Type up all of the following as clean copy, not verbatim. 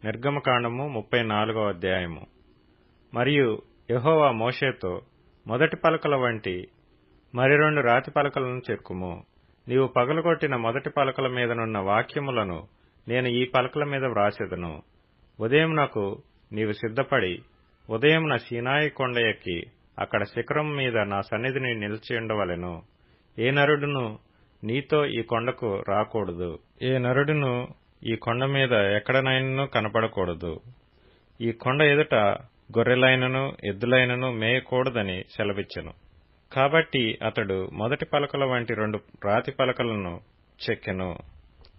నిర్గమకాండము 34వ అధ్యాయము. మరియు యెహోవా మోషేతో, మొదటి పలకల వంటి మరి 2 రాతి పలకలను చెక్కుము. నీవు పగలగొట్టిన మొదటి పలకల మీదనున్న వాక్యములను నేను ఈ పలకల మీద వ్రాసెదను. ఉదయమునకు నీవు సిద్ధపడి ఉదయమున సీనాయి కొండ ఎక్కి అక్కడ శిఖరం మీద నా సన్నిధిని నిలిచియుండవలెను. ఏ నరుడును నీతో ఈ కొండకు రాకూడదు, ఏ నరుడును ఈ కొండ మీద ఎక్కడనైనను కనపడకూడదు. ఈ కొండ ఎదుట గొర్రెలైనను ఎద్దులైనను మేయకూడదని సెలవిచ్చెను. కాబట్టి అతడు మొదటి పలకల వంటి 2 రాతి పలకలను చెక్కెను.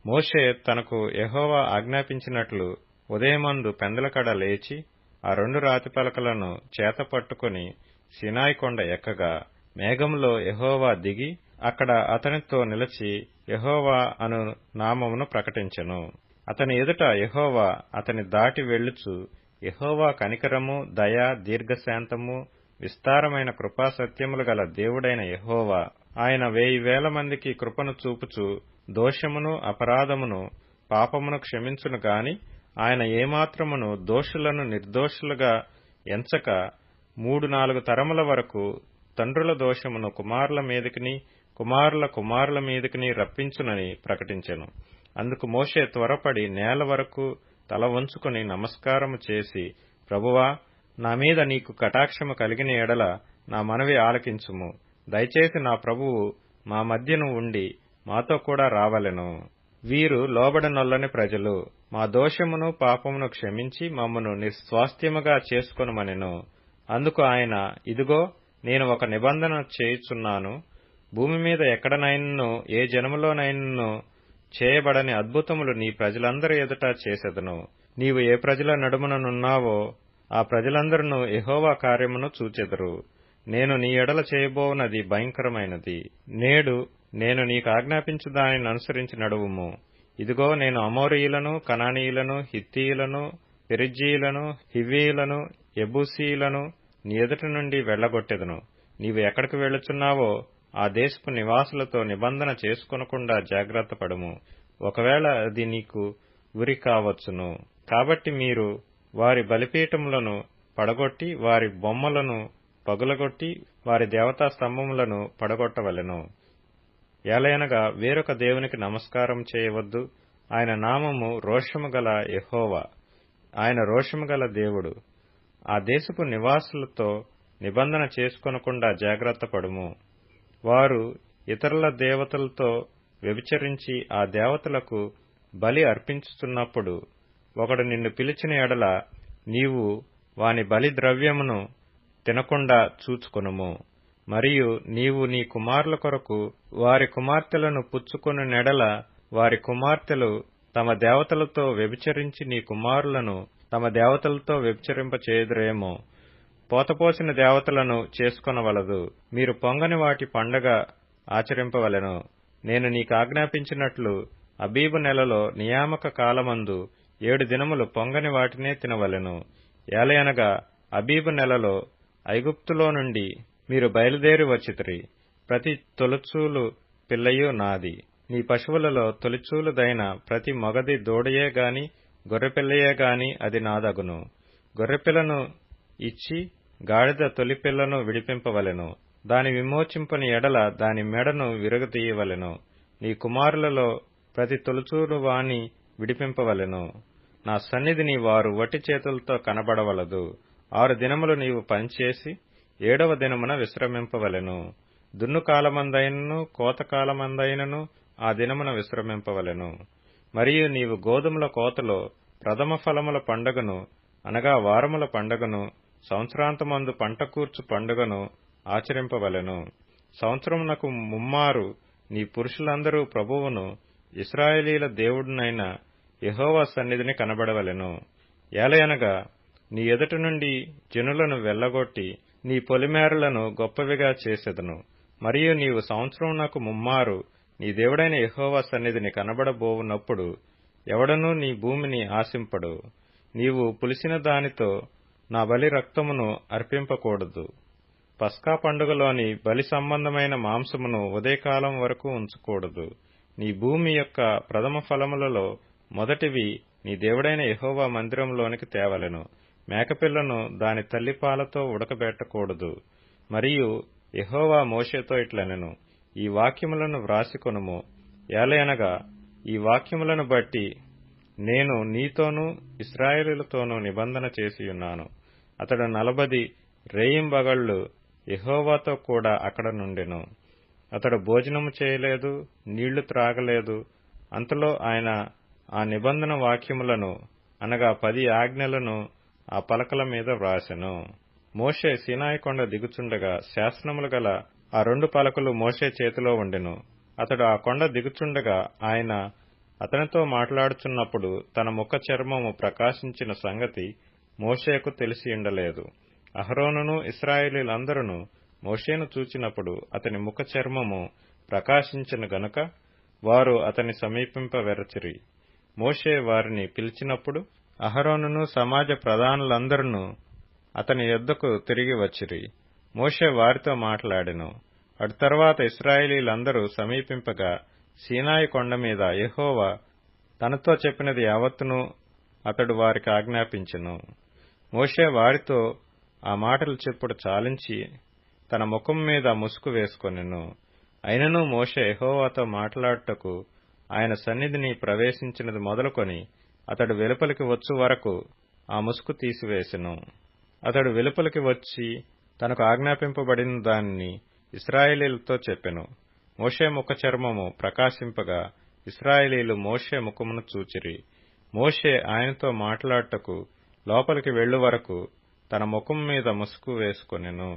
మోషే తనకు యెహోవా ఆజ్ఞాపించినట్లు ఉదయమందు పెందలకడ లేచి ఆ 2 రాతి పలకలను చేత పట్టుకుని సీనాయి కొండ ఎక్కగా, మేఘంలో యెహోవా దిగి అక్కడ అతనితో నిలిచి యెహోవా అను నామమును ప్రకటించెను. అతని ఎదుట యెహోవా అతని దాటి వెళ్ళుచు, యెహోవా కనికరము, దయ, దీర్ఘశాంతము, విస్తారమైన కృపాసత్యములు గల దేవుడైన యెహోవా, ఆయన 1000 మందికి కృపను చూపుచు దోషమును, అపరాధమును, పాపమును క్షమించును గాని ఆయన ఏమాత్రమును దోషులను నిర్దోషులుగా ఎంచక 3-4 తరముల వరకు తండ్రుల దోషమును కుమారుల మీదికిని కుమారుల కుమారుల మీదికిని రప్పించునని ప్రకటించెను. అందుకు మోషే త్వరపడి నేల వరకు తల వంచుకుని నమస్కారము చేసి, ప్రభువా, నా మీద నీకు కటాక్షము కలిగిన ఎడల నా మనవి ఆలకించుము. దయచేసి నా ప్రభువు మా మధ్యను ఉండి మాతో కూడా రావలెను. వీరు లోబడనొల్లని ప్రజలు, మా దోషమును పాపమును క్షమించి మమ్మను నిస్వాస్థ్యముగా చేసుకొనుమనెను. అందుకు ఆయన, ఇదిగో నేను ఒక నిబంధన చేయుచున్నాను. భూమి మీద ఎక్కడనైనను ఏ జనములోనైనను చేయబడని అద్భుతములు నీ ప్రజలందరి ఎదుట చేసెదను. నీవు ఏ ప్రజల నడుముననున్నావో ఆ ప్రజలందరూ యెహోవా కార్యమును చూచెదరు. నేను నీ ఎడల చేయబోవునది భయంకరమైనది. నేడు నేను నీకు ఆజ్ఞాపించు దానిని అనుసరించి నడువుము. ఇదిగో నేను అమోరీయులను, కనానీయులను, హిత్తీయులను, పెరిజ్జీయులను, హివ్వీయులను, యెబూసీయులను నీ ఎదుట నుండి వెళ్లగొట్టెదను. నీవు ఎక్కడికి వెళ్లుచున్నావో ఆ దేశపు నివాసులతో నిబంధన చేసుకొనకుండా జాగ్రత్త పడుము. ఒకవేళ అది నీకు ఉరి కావచ్చును. కాబట్టి మీరు వారి బలిపీఠములను పడగొట్టి వారి బొమ్మలను పగులగొట్టి వారి దేవతా స్తంభములను పడగొట్టవలెను. ఏలయనగా వేరొక దేవునికి నమస్కారం చేయవద్దు. ఆయన నామము రోషము గల యెహోవా, ఆయన రోషము గల దేవుడు. ఆ దేశపు నివాసులతో నిబంధన చేసుకొనకుండా జాగ్రత్త పడుము. వారు ఇతరుల దేవతలతో వ్యభిచరించి ఆ దేవతలకు బలి అర్పించుతున్నప్పుడు ఒకడు నిన్ను పిలిచిన ఎడల నీవు వాని బలి ద్రవ్యమును తినకుండా చూచుకొనుము. మరియు నీవు నీ కుమారుల కొరకు వారి కుమార్తెలను పుచ్చుకొను నెడల వారి కుమార్తెలు తమ దేవతలతో వ్యభిచరించి నీ కుమారులను తమ దేవతలతో వ్యభిచరింపచేయుదురేమో. పోతపోసిన దేవతలను చేసుకొనవలదు. మీరు పొంగని వాటి పండగ ఆచరింపవలెను. నేను నీకు ఆజ్ఞాపించినట్లు అబీబు నెలలో నియామక కాలమందు 7 దినములు పొంగని వాటినే తినవలెను. ఏలయనగా అబీబు నెలలో ఐగుప్తులో నుండి మీరు బయలుదేరి వచ్చితిరి. ప్రతి తొలిచూలు పిల్లయు నాది. నీ పశువులలో తొలిచూలుదైన ప్రతి మొగది దూడయే గాని గొర్రెపిల్లయే గాని అది నాదగును. గొర్రెపిల్లను ఇచ్చి గాడిద తొలిపిల్లను విడిపింపవలెను. దాని విమోచింపని ఎడల దాని మెడను విరగదీయవలెను. నీ కుమారులలో ప్రతి తొలిచూలు వాని విడిపింపవలెను. నా సన్నిధిని వారు వట్టి చేతులతో కనబడవలదు. 6 దినములు నీవు పనిచేసి 7వ దినమున విశ్రమింపవలెను. దున్ను కాలమందైనను కోతకాలమందైనను ఆ దినమున విశ్రమింపవలెను. మరియు నీవు గోధుమల కోతలో ప్రథమ ఫలముల పండుగను అనగా వారముల పండుగను, సంవత్సరాంతమందు పంట కూర్చు పండుగను ఆచరింపవలెను. సంవత్సరమునకు ముమ్మారు నీ పురుషులందరూ ప్రభువును ఇశ్రాయేలీల దేవుడునైన యెహోవా సన్నిధిని కనబడవలెను. ఏలయనగా నీ ఎదుట నుండి జనులను వెళ్లగొట్టి నీ పొలిమేరలను గొప్పవిగా చేసెదను. మరియు నీవు సంవత్సరమునకు ముమ్మారు నీ దేవుడైన యెహోవా సన్నిధిని కనబడబోవునప్పుడు ఎవడనూ నీ భూమిని ఆశింపడు. నీవు పులిసిన దానితో నా బలి రక్తమును అర్పింపకూడదు. పస్కా పండుగలోని బలి సంబంధమైన మాంసమును ఉదయకాలం వరకు ఉంచకూడదు. నీ భూమి యొక్క ప్రథమ ఫలములలో మొదటివి నీ దేవుడైన యెహోవా మందిరంలోనికి తేవలెను. మేకపిల్లను దాని తల్లిపాలతో ఉడకబెట్టకూడదు. మరియు యెహోవా మోషేతో ఇట్లనెను, ఈ వాక్యములను వ్రాసికొనుము. ఏలయనగా ఈ వాక్యములను బట్టి నేను నీతోనూ ఇశ్రాయేలీయులతోనూ నిబంధన చేసియున్నాను. అతడు 40 రేయింబగళ్లు యెహోవాతో కూడా అక్కడ నుండెను. అతడు భోజనము చేయలేదు, నీళ్లు త్రాగలేదు. అంతలో ఆయన ఆ నిబంధన వాక్యములను అనగా 10 ఆజ్ఞలను ఆ పలకల మీద వ్రాసెను. మోషే సీనాయి కొండ దిగుచుండగా శాసనములు గల ఆ 2 పలకలు మోషే చేతిలో ఉండెను. అతడు ఆ కొండ దిగుచుండగా ఆయన అతనితో మాట్లాడుచున్నప్పుడు తన ముఖ చర్మము ప్రకాశించిన సంగతి మోషేకు తెలిసియుండలేదు. అహరోనును ఇశ్రాయేలీయులందరూ మోషేను చూచినప్పుడు అతని ముఖ చర్మము ప్రకాశించెను గనుక వారు అతని సమీపింపవెరచిరి. మోషే వారిని పిలిచినప్పుడు అహరోనును సమాజ ప్రధానులందరూ అతని యొద్దకు తిరిగి వచ్చిరి. మోషే వారితో మాట్లాడెను. అటు తరువాత ఇశ్రాయేలీయులందరూ సమీపింపగా సీనాయి కొండ మీద యెహోవా తనతో చెప్పినది యావత్తును అతడు వారికి ఆజ్ఞాపించెను. మోషే వారితో ఆ మాటలు చెప్పుడు చాలించి తన ముఖం మీద ముసుగు వేసుకొనెను. అయినను మోషే యెహోవాతో మాట్లాడుటకు ఆయన సన్నిధిని ప్రవేశించినది మొదలుకొని అతడు వెలుపలికి వచ్చు వరకు ఆ ముసుగు తీసివేసెను. అతడు వెలుపలికి వచ్చి తనకు ఆజ్ఞాపింపబడిన దానిని ఇశ్రాయేలీయులతో చెప్పెను. మోషే ముఖ చర్మము ప్రకాశింపగా ఇశ్రాయేలీయులు మోషే ముఖమును చూచిరి. మోషే ఆయనతో మాట్లాడుటకు లోపలికి వెళ్ళు వరకు తన ముఖం మీద ముసుగు వేసుకొనెను.